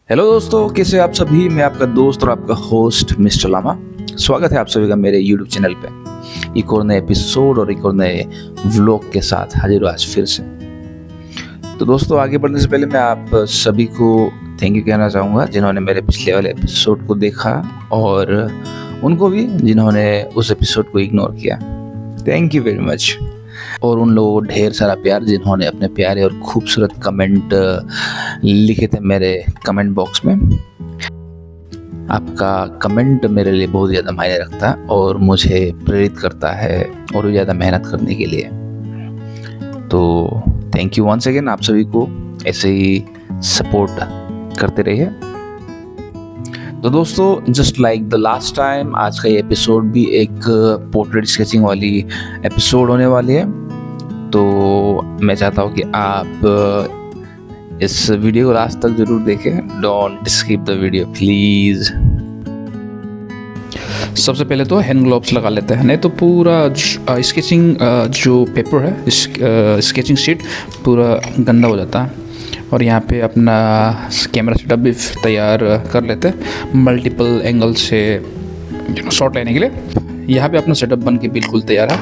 Hello दोस्तों, कैसे आप सभी। मैं आपका दोस्त और आपका होस्ट मिस्टर लामा। स्वागत है आप सभी का मेरे यूट्यूब चैनल पे एक और नए एपिसोड और एक और नए व्लॉग के साथ हाजिर हूँ आज फिर से। तो दोस्तों, आगे बढ़ने से पहले मैं आप सभी को थैंक यू कहना चाहूँगा जिन्होंने मेरे पिछले वाले एपिसोड को देखा और उनको भी जिन्होंने उस एपिसोड को इग्नोर किया। Thank you very much. और उन लोगों को ढेर सारा प्यार जिन्होंने अपने प्यारे और खूबसूरत कमेंट लिखे थे मेरे कमेंट बॉक्स में। आपका कमेंट मेरे लिए बहुत ज़्यादा मायने रखता है और मुझे प्रेरित करता है और भी ज़्यादा मेहनत करने के लिए। तो थैंक यू वंस अगेन, आप सभी को ऐसे ही सपोर्ट करते रहिए। तो दोस्तों, just like the last time, आज का ये एपिसोड भी एक पोर्ट्रेट स्केचिंग वाली एपिसोड होने वाली है। तो मैं चाहता हूँ कि आप इस वीडियो को लास्ट तक जरूर देखें। Don't skip the video please. सबसे पहले तो हैंड ग्लोव्स लगा लेते हैं, नहीं तो पूरा स्केचिंग जो पेपर है, स्केचिंग शीट पूरा गंदा हो जाता है। और यहाँ पे अपना कैमरा सेटअप भी तैयार कर लेते हैं मल्टीपल एंगल से शॉट लेने के लिए। यहाँ पे अपना सेटअप बन के बिल्कुल तैयार है।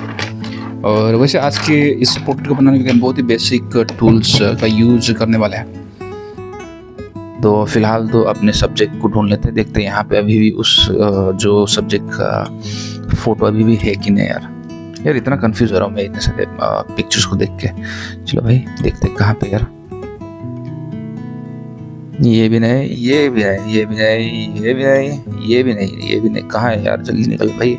और वैसे आज के इस पोर्ट्रेट को बनाने के लिए बहुत ही बेसिक टूल्स का यूज करने वाले हैं। तो फिलहाल तो अपने सब्जेक्ट को ढूंढ लेते हैं, देखते हैं यहाँ पे अभी भी उस जो सब्जेक्ट का फोटो अभी भी है कि नहीं। यार इतना कंफ्यूज हो रहा हूँ मैं इतने सारे पिक्चर्स को देख के। चलो भाई देखते हैं कहाँ पे यार। ये भी नहीं, ये भी नहीं, ये भी नहीं, ये भी नहीं, ये भी नहीं, ये भी नहीं। कहाँ है यार, जल्दी निकल भाई।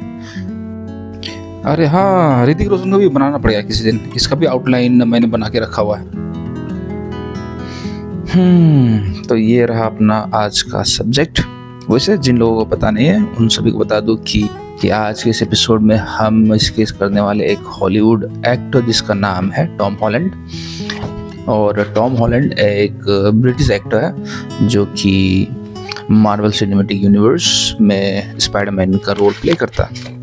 अरे हाँ, ऋतिक रोशन को भी बनाना पड़ेगा किसी दिन। इसका भी आउटलाइन मैंने बना के रखा हुआ है। तो ये रहा अपना आज का सब्जेक्ट। वैसे जिन लोगों को पता नहीं है उन सभी को बता दूं कि आज के इस एपिसोड में हम स्केच करने वाले एक हॉलीवुड एक्टर जिसका नाम है टॉम हॉलैंड। और टॉम हॉलैंड एक ब्रिटिश एक्टर है जो कि मार्वल सिनेमैटिक यूनिवर्स में स्पाइडरमैन का रोल प्ले करता है।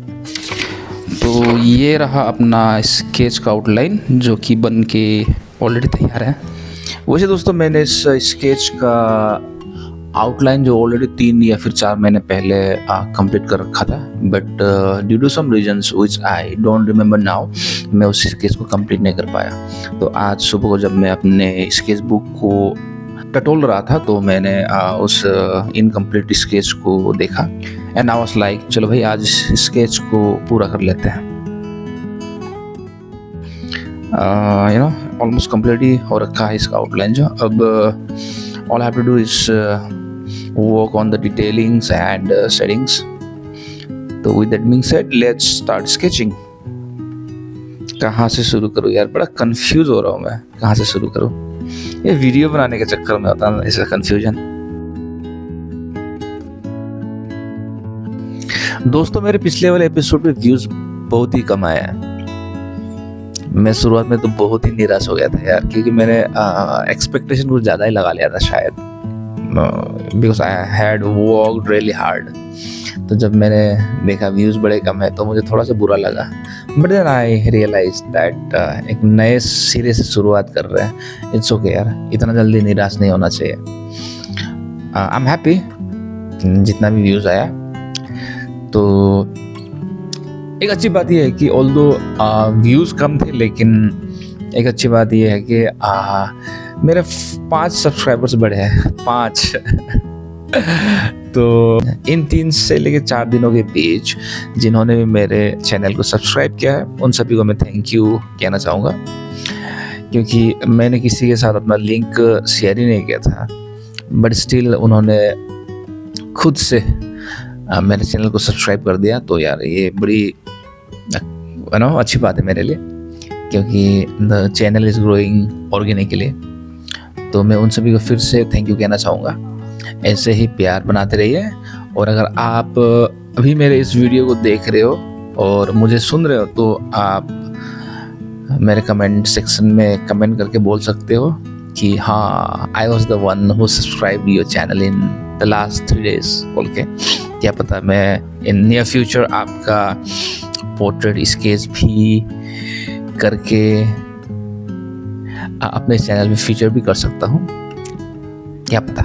तो ये रहा अपना स्केच का आउटलाइन जो कि बन के ऑलरेडी तैयार है। वैसे दोस्तों, मैंने इस स्केच का आउटलाइन जो ऑलरेडी 3 या फिर 4 महीने पहले कंप्लीट कर रखा था, but due to some reasons which I don't remember now, मैं उस स्केच को कंप्लीट नहीं कर पाया। तो आज सुबह को जब मैं अपने स्केच बुक को टटोल रहा था तो मैंने उस इनकम्प्लीट स्केच को देखा एंड आई वाज लाइक चलो भाई आज इस स्केच को पूरा कर लेते हैं। ऑलमोस्ट कंप्लीट ही हो रखा है इसका आउटलाइन जो। अब all I have to do is work on the detailings and settings. तो with that being said, let's start sketching. कहाँ से शुरू करूँ यार, बड़ा कंफ्यूज हो रहा हूँ मैं, कहाँ से शुरू करूँ। ये वीडियो बनाने के चक्कर में होता है इसका कंफ्यूजन। दोस्तों, मेरे पिछले वाले एपिसोड पे व्यूज बहुत ही कम आए हैं। मैं शुरुआत में तो बहुत ही निराश हो गया था यार, क्योंकि मैंने एक्सपेक्टेशन कुछ ज़्यादा ही लगा लिया था शायद, because I had worked really hard. तो जब मैंने देखा व्यूज़ बड़े कम है तो मुझे थोड़ा सा बुरा लगा। But then I realise that एक नए सिरे से शुरुआत कर रहे हैं। इट्स ओके यार, इतना जल्दी निराश नहीं होना चाहिए। आई एम हैप्पी जितना भी व्यूज़ आया। तो एक अच्छी बात यह है कि ऑल्दो व्यूज़ कम थे, लेकिन एक अच्छी बात यह है कि मेरे 5 सब्सक्राइबर्स बढ़े हैं, 5 तो इन 3 से लेके 4 दिनों के बीच जिन्होंने भी मेरे चैनल को सब्सक्राइब किया है उन सभी को मैं थैंक यू कहना चाहूँगा, क्योंकि मैंने किसी के साथ अपना लिंक शेयर ही नहीं किया था, बट स्टिल उन्होंने खुद से मेरे चैनल को सब्सक्राइब कर दिया। तो यार ये बड़ी अच्छी बात है मेरे लिए, क्योंकि the channel is growing organically. तो मैं उन सभी को फिर से थैंक यू कहना चाहूँगा। ऐसे ही प्यार बनाते रहिए। और अगर आप अभी मेरे इस वीडियो को देख रहे हो और मुझे सुन रहे हो तो आप मेरे कमेंट सेक्शन में कमेंट करके बोल सकते हो कि हाँ, I was the one who subscribe your channel in the last 3 days बोल के। क्या पता मैं इन नियर फ्यूचर आपका पोर्ट्रेट स्केच भी करके अपने चैनल में फीचर भी कर सकता हूँ, क्या पता।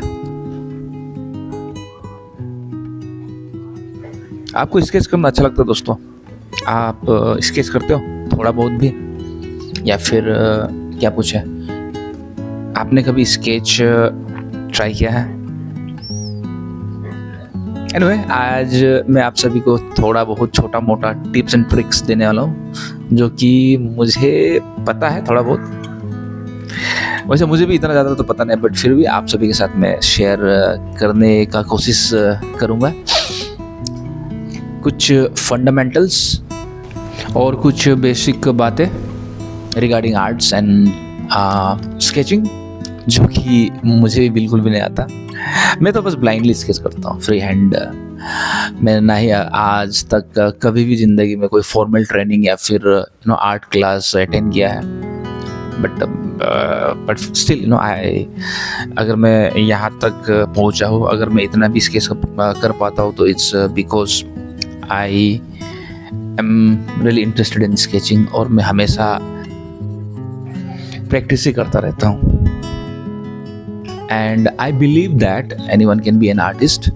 आपको स्केच करना अच्छा लगता है दोस्तों? आप स्केच करते हो थोड़ा बहुत भी, या फिर क्या कुछ है? आपने कभी स्केच ट्राई किया है? एनीवे, आज मैं आप सभी को थोड़ा बहुत छोटा मोटा टिप्स एंड ट्रिक्स देने वाला हूँ, जो कि मुझे पता है थोड़ा बहुत। वैसे मुझे भी इतना ज़्यादा तो पता नहीं, बट फिर भी आप सभी के साथ मैं शेयर करने का कोशिश करूँगा। कुछ फंडामेंटल्स और कुछ बेसिक बातें रिगार्डिंग आर्ट्स एंड स्केचिंग, जो कि मुझे भी बिल्कुल भी नहीं आता। मैं तो बस ब्लाइंडली स्केच करता हूँ, फ्री हैंड। मैंने ना ही आज तक कभी भी ज़िंदगी में कोई फॉर्मल ट्रेनिंग या फिर आर्ट क्लास अटेंड किया है। बट स्टिल आई, अगर मैं यहाँ तक पहुँचा हूँ, अगर मैं इतना भी स्केच कर पाता हूँ, तो it's because I am really interested in sketching, और मैं हमेशा प्रैक्टिस ही करता रहता हूँ। And I believe that anyone can be an artist.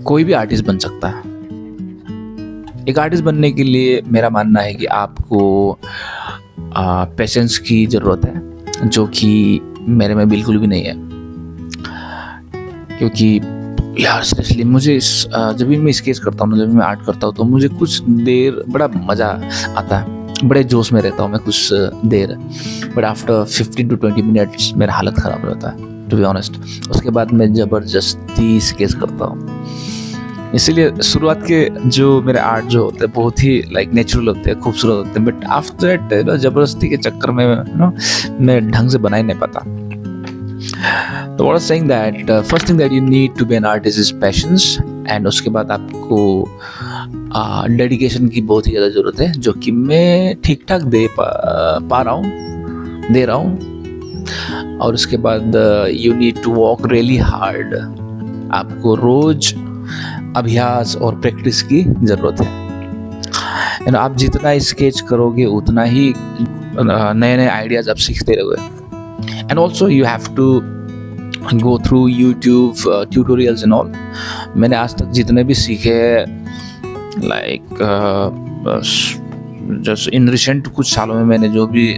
कोई भी आर्टिस्ट बन सकता है। एक आर्टिस्ट बनने के लिए मेरा मानना है कि आपको पेशेंस की ज़रूरत है, जो कि मेरे में बिल्कुल भी नहीं है। क्योंकि यार सीरियसली मुझे जब भी मैं स्केच करता हूँ, जब भी मैं आर्ट करता हूँ, तो मुझे कुछ देर बड़ा मज़ा आता है, बड़े जोश में रहता हूँ मैं कुछ देर। बट आफ्टर 15 to 20 मिनट्स मेरा हालत ख़राब रहता है, टू बी ऑनेस्ट। उसके बाद मैं ज़बरदस्ती स्केच करता हूँ। इसीलिए शुरुआत के जो मेरे आर्ट जो होते हैं बहुत ही लाइक नेचुरल होते हैं, खूबसूरत होते हैं, बट आफ्टर दैट ज़बरदस्ती के चक्कर में मैं ढंग से बना ही नहीं पाता। तो what I saying that first thing that you need to be an artist is patience, and उसके बाद आपको डेडिकेशन की बहुत ही ज़्यादा ज़रूरत है, जो कि मैं ठीक ठाक दे रहा हूँ। और उसके बाद you need to work really hard. आपको रोज अभ्यास और प्रैक्टिस की ज़रूरत है। आप जितना स्केच करोगे उतना ही नए नए आइडियाज़ आप सीखते रहोगे। And also you have to go through YouTube tutorials and all. मैंने आज तक जितने भी सीखे लाइक जस्ट इन रिसेंट कुछ सालों में मैंने जो भी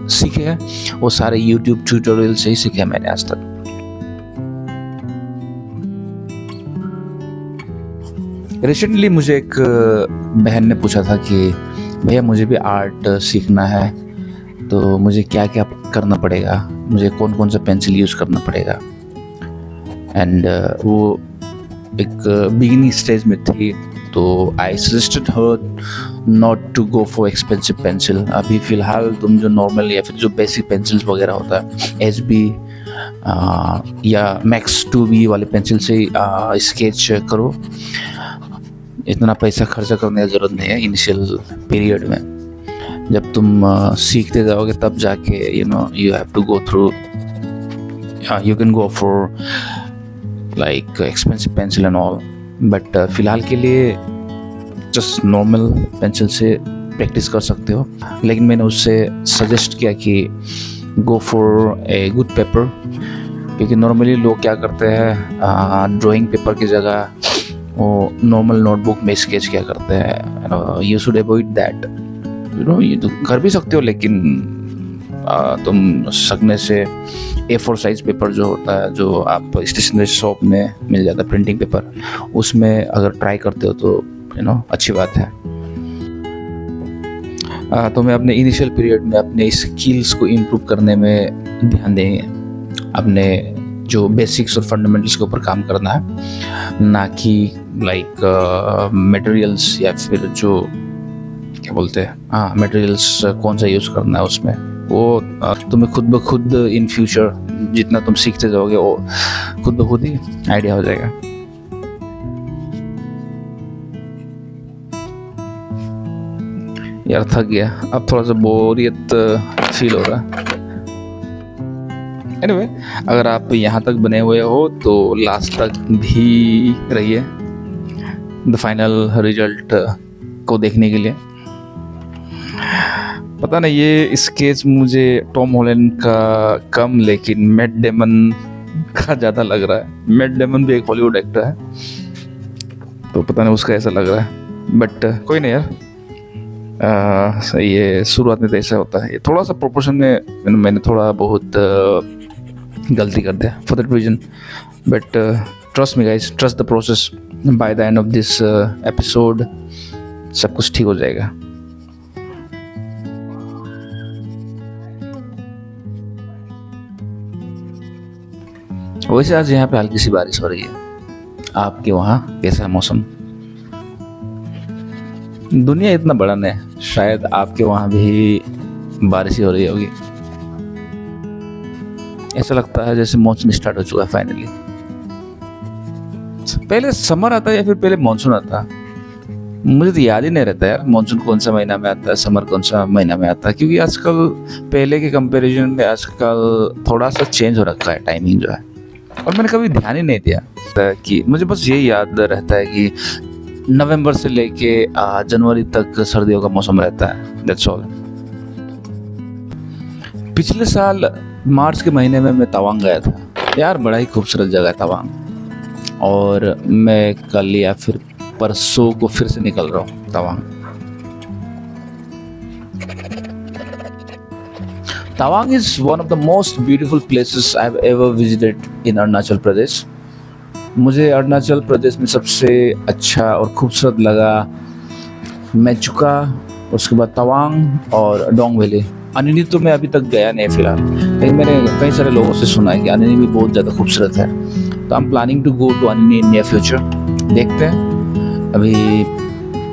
सीखे हैं, वो सारे यूट्यूब ट्यूटोरियल से ही सीखे हैं मैंने आज तक। रिसेंटली मुझे एक बहन ने पूछा था कि भैया मुझे भी आर्ट सीखना है, तो मुझे क्या क्या करना पड़ेगा, मुझे कौन कौन सा पेंसिल यूज़ करना पड़ेगा। एंड वो एक बिगिनिंग स्टेज में थी, तो I suggested her not to go for expensive pencil. अभी फ़िलहाल तुम जो नॉर्मल या फिर जो बेसिक पेंसिल्स वगैरह होता है, HB या मैक्स 2B वाले पेंसिल से स्केच करो। इतना पैसा खर्चा करने की ज़रूरत नहीं है इनिशियल पीरियड में। जब तुम सीखते जाओगे तब जाके you have to go through, you can go for like expensive pencil and all. But फ़िलहाल के लिए जस्ट नॉर्मल पेंसिल से प्रैक्टिस कर सकते हो। लेकिन मैंने उससे सजेस्ट किया कि go for a good paper, क्योंकि नॉर्मली लोग क्या करते हैं, ड्राइंग पेपर की जगह वो नॉर्मल नोटबुक में स्केच क्या करते हैं। You should avoid that. ये तो कर भी सकते हो, लेकिन तुम सकने से A4 साइज पेपर जो होता है, जो आप स्टेशनरी शॉप में मिल जाता है, प्रिंटिंग पेपर, उसमें अगर ट्राई करते हो तो अच्छी बात है। तो मैं अपने इनिशियल पीरियड में अपने स्किल्स को इम्प्रूव करने में ध्यान देंगे। अपने जो बेसिक्स और फंडामेंटल्स के ऊपर काम करना है, ना कि लाइक मटेरियल्स या फिर जो क्या बोलते हैं मटेरियल्स कौन सा यूज़ करना है उसमें। वो तुम्हें खुद ब खुद इन फ्यूचर जितना तुम सीखते जाओगे वो खुद ब खुद ही आइडिया हो जाएगा। यार थक गया, अब थोड़ा सा बोरियत फील हो रहा है। एनीवे, अगर आप यहाँ तक बने हुए हो तो लास्ट तक भी रहिए द फाइनल रिजल्ट को देखने के लिए। पता नहीं ये स्केच मुझे टॉम हॉलैंड का कम लेकिन मैट डेमन का ज़्यादा लग रहा है। मैट डेमन भी एक हॉलीवुड एक्टर है, तो पता नहीं उसका ऐसा लग रहा है, बट कोई नहीं यार। ये शुरुआत में तो ऐसा होता है, ये थोड़ा सा प्रोपोर्शन में मैंने थोड़ा बहुत गलती कर दिया, for that reason. But trust me guys, trust the process, by the end of this episode सब कुछ ठीक हो जाएगा। वैसे आज यहाँ पे हल्की सी बारिश हो रही है, आपके वहाँ कैसा है मौसम? दुनिया इतना बड़ा नहीं है, शायद आपके वहाँ भी बारिश ही हो रही होगी। ऐसा लगता है जैसे मॉनसून स्टार्ट हो चुका है फाइनली। पहले समर आता है या फिर पहले मॉनसून आता है, मुझे तो याद ही नहीं रहता यार मॉनसून कौन सा महीना में आता है, समर कौन सा महीना में आता है, क्योंकि आजकल पहले के कंपैरिजन में आजकल थोड़ा सा चेंज हो रखा है टाइमिंग जो है, और मैंने कभी ध्यान ही नहीं दिया कि मुझे बस यही याद रहता है कि नवंबर से लेके जनवरी तक सर्दियों का मौसम रहता है, दैट्स ऑल। पिछले साल मार्च के महीने में मैं तवांग गया था यार, बड़ा ही खूबसूरत जगह है तवांग, और मैं कल या फिर परसों को फिर से निकल रहा हूँ Tawang. Tawang is one of the most beautiful places I have ever visited in Arunachal Pradesh. मुझे अरुणाचल प्रदेश में सबसे अच्छा और खूबसूरत लगा मेचुका, उसके बाद तवांग और डोंग वैली। अनिनी तो मैं अभी तक गया नहीं फिलहाल, लेकिन मैंने कई सारे लोगों से सुना है कि अनिनी भी बहुत ज़्यादा खूबसूरत है, तो I am planning to go to Anini in near future. देखते हैं,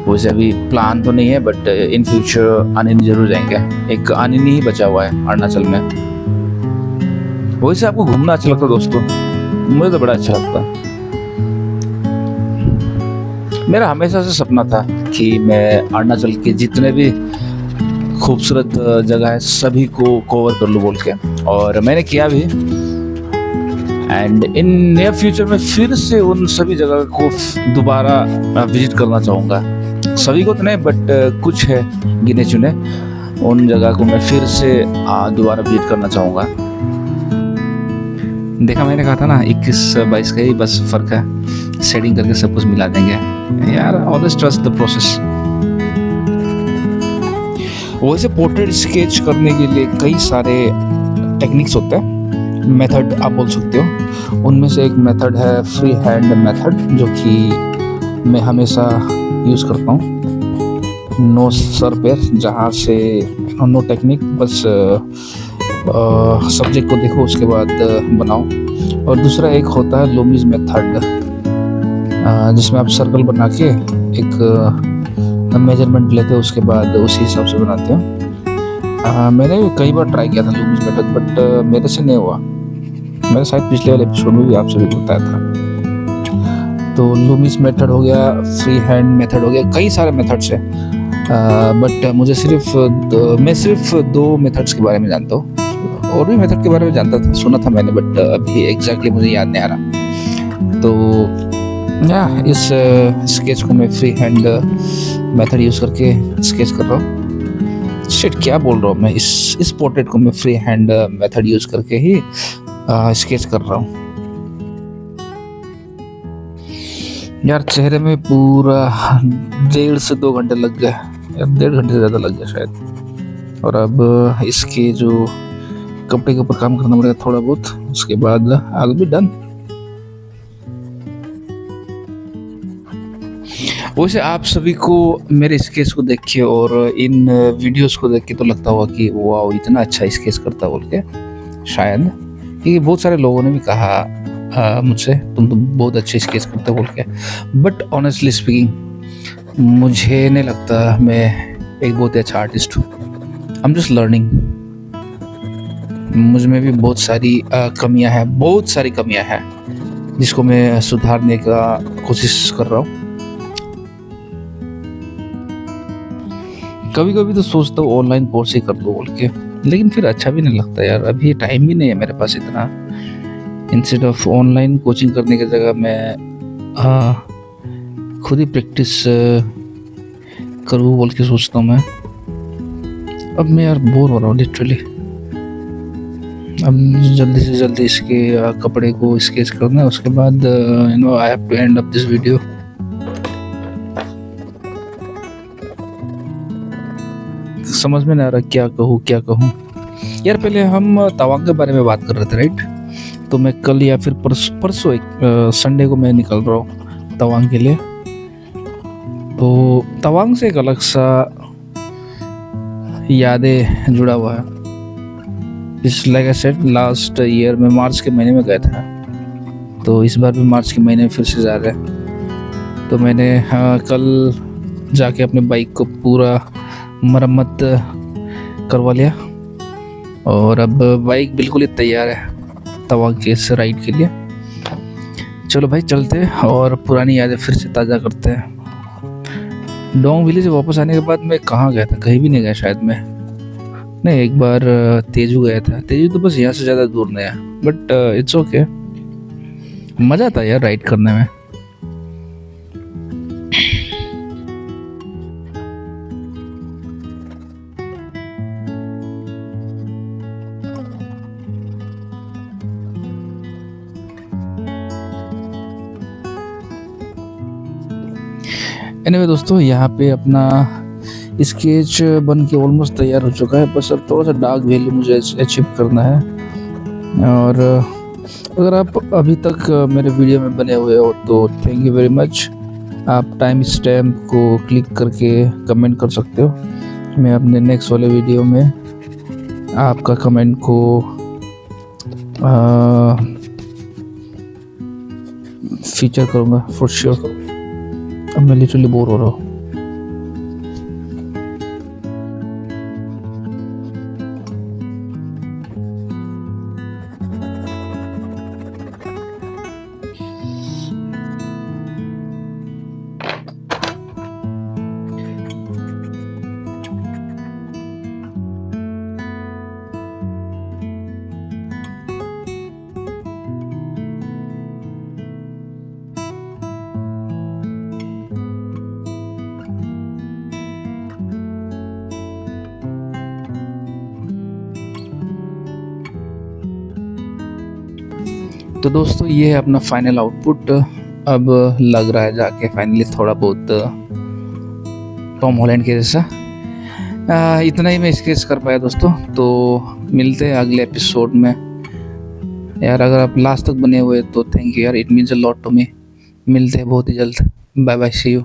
वैसे अभी प्लान तो नहीं है, बट इन फ्यूचर अनिनी जरूर जाएंगे। एक अनिनी ही बचा हुआ है अरुणाचल में। वैसे आपको घूमना अच्छा लगता है दोस्तों? मुझे तो बड़ा अच्छा लगता है। मेरा हमेशा से सपना था कि मैं अरुणाचल के जितने भी खूबसूरत जगह है सभी को कवर कर लूँ बोल के, और मैंने किया भी। एंड इन नियर फ्यूचर में फिर से उन सभी जगह को दोबारा विजिट करना चाहूँगा। सभी को तो नहीं, बट कुछ है गिने चुने, उन जगह को मैं फिर से दोबारा विजिट करना चाहूँगा। देखा, मैंने कहा था ना 21-22 का ही बस फर्क है, सेटिंग करके सब कुछ मिला देंगे यार। Always trust the process. वैसे पोर्ट्रेट स्केच करने के लिए कई सारे टेक्निक्स होते हैं, मेथड आप बोल सकते हो। उनमें से एक मेथड है फ्री हैंड मेथड, जो कि मैं हमेशा यूज़ करता हूँ। नो सर पैर, जहाँ से नो टेक्निक, बस सब्जेक्ट को देखो उसके बाद बनाओ। और दूसरा एक होता है लूमीज मेथड, जिसमें आप सर्कल बना के एक मेजरमेंट लेते हो, उसके बाद उसी हिसाब से बनाते हो। मैंने भी कई बार ट्राई किया था लूमीज मेथड, बट मेरे से नहीं हुआ। मैंने शायद पिछले वाले एपिसोड में भी आपसे भी बताया था। तो लूमीज मेथड हो गया, फ्री हैंड मेथड हो गया, कई सारे मेथड्स हैं, बट मुझे मैं सिर्फ 2 मेथड्स के बारे में जानता हूँ। और भी मेथड के बारे में जानता था, सुना था मैंने, बट अभी एग्जैक्टली मुझे याद नहीं आ रहा। तो या इस स्केच को मैं फ्री हैंड मेथड यूज़ करके स्केच कर रहा हूँ। शिट, क्या बोल रहा हूँ मैं? इस पोर्ट्रेट को मैं फ्री हैंड मेथड यूज़ करके ही स्केच कर रहा हूँ। यार चेहरे में पूरा 1.5 से 2 घंटे लग गए यार, 1.5 घंटे से ज़्यादा लग गया शायद। और अब इसके जो कपड़े के ऊपर काम करना पड़ेगा थोड़ा बहुत, उसके बाद आई विल बी डन। वैसे आप सभी को मेरे स्केच को देख के और इन वीडियोस को देख के तो लगता होगा कि वाओ इतना अच्छा स्केच करता बोल के, शायद, क्योंकि बहुत सारे लोगों ने भी कहा मुझसे तुम तो बहुत अच्छे स्केच करते बोल के। बट ऑनेस्टली स्पीकिंग मुझे नहीं लगता मैं एक बहुत ही अच्छा आर्टिस्ट हूँ। I am just learning. मुझ में भी बहुत सारी कमियां हैं जिसको मैं सुधारने का कोशिश कर रहा हूँ। कभी कभी तो सोचता हूँ ऑनलाइन कोर्स ही कर लो बोल के, लेकिन फिर अच्छा भी नहीं लगता यार, अभी टाइम भी नहीं है मेरे पास इतना। इंस्टेड ऑफ ऑनलाइन कोचिंग करने की जगह मैं खुद ही प्रैक्टिस करूँ बोल के सोचता हूँ मैं। अब मैं यार बोर हो रहा हूँ लिटरली। अब जल्दी से जल्दी इसके कपड़े को स्केच करना है, उसके बाद I have to end up this video. समझ में नहीं आ रहा क्या कहूँ। यार पहले हम तवांग के बारे में बात कर रहे थे, राइट? तो मैं कल या फिर परसों एक संडे को मैं निकल रहा हूँ तवांग के लिए। तो तवांग से एक अलग सा यादें जुड़ा हुआ है। इस like I said, last year में मार्च के महीने में गया था, तो इस बार भी मार्च के महीने में फिर से जा रहे हैं। तो मैंने कल जाके अपने बाइक को पूरा मरम्मत करवा लिया और अब बाइक बिल्कुल ही तैयार है तवांग के इस राइड के लिए। चलो भाई चलते हैं और पुरानी यादें फिर से ताज़ा करते हैं। डोंग वैली से वापस आने के बाद मैं कहाँ गया था? कहीं भी नहीं गया शायद मैं। नहीं, एक बार तेजू गया था। तेजू तो बस यहाँ से ज़्यादा दूर नहीं है, बट इट्स ओके। मज़ा आता है यार राइड करने में। एनीवे दोस्तों, यहाँ पे अपना स्केच बन के ऑलमोस्ट तैयार हो चुका है। बस अब थोड़ा सा डार्क वैल्यू मुझे अचीव करना है। और अगर आप अभी तक मेरे वीडियो में बने हुए हो तो थैंक यू वेरी मच। आप टाइम स्टैम्प को क्लिक करके कमेंट कर सकते हो। मैं अपने नेक्स्ट वाले वीडियो में आपका कमेंट को फीचर करूँगा फॉर श्योर। अब मैं लिटरली बोर हो रहा हूँ। तो दोस्तों, ये है अपना फाइनल आउटपुट। अब लग रहा है जाके फाइनली थोड़ा बहुत टॉम हॉलैंड के जैसा। इतना ही मैं स्केच कर पाया दोस्तों। तो मिलते हैं अगले एपिसोड में। यार अगर आप लास्ट तक बने हुए तो थैंक यू यार, it means a lot to me. मिलते हैं बहुत ही जल्द। Bye bye, see you.